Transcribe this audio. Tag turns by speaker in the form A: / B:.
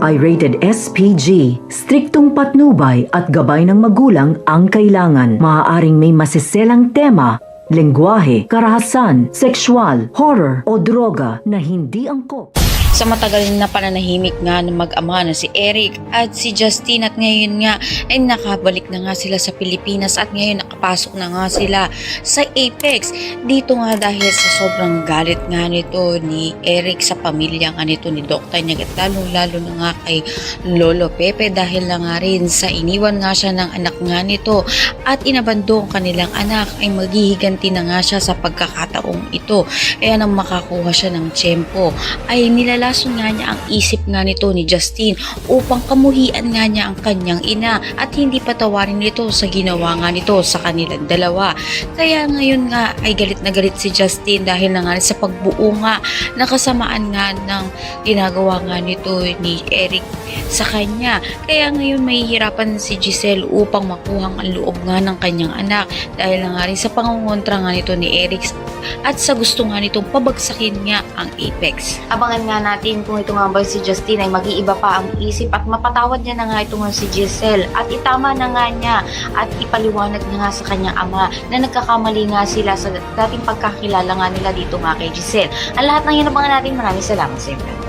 A: ay rated SPG. Striktong patnubay at gabay ng magulang ang kailangan. Maaaring may masiselang tema, lengguwahe, karahasan, sexual, horror o droga na hindi angkop.
B: Sa matagal na pananahimik nga ng mag-ama na si Eric at si Justine at ngayon nga ay nakabalik na nga sila sa Pilipinas at ngayon nakapasok na nga sila sa Apex. Dito nga dahil sa sobrang galit nga nito ni Eric sa pamilya nga nito ni Dr. Nyagat, lalo na nga kay Lolo Pepe dahil na nga rin sa iniwan nga siya ng anak nga nito at inabandong kanilang anak ay maghihiganti na nga siya sa pagkakataong ito. Kaya nang makakuha siya ng tiyempo ay nilalason nga niya ang isip nga nito ni Justine upang kamuhian nga niya ang kanyang ina at hindi patawarin nito sa ginawa nga nito sa kanilang dalawa. Kaya ngayon nga ay galit na galit si Justine dahil na nga sa pagbuo nga nakasamaan nga ng ginagawa nga nito ni Eric sa kanya. Kaya ngayon mahihirapan si Giselle upang makuhang ang loob nga ng kanyang anak dahil na nga rin sa pangungontra nga nito ni Eric at sa gusto nga nitong pabagsakin nga ang Apex.
C: Abangan nga natin kung ito nga ba si Justine ay mag-iiba pa ang isip at mapatawad niya na nga ito nga si Giselle at itama na nga niya at ipaliwanag na nga sa kanyang ama na nagkakamali nga sila sa dating pagkakilala nga nila dito nga kay Giselle. Ang lahat ng yan abangan natin. Maraming salamat sa inyo.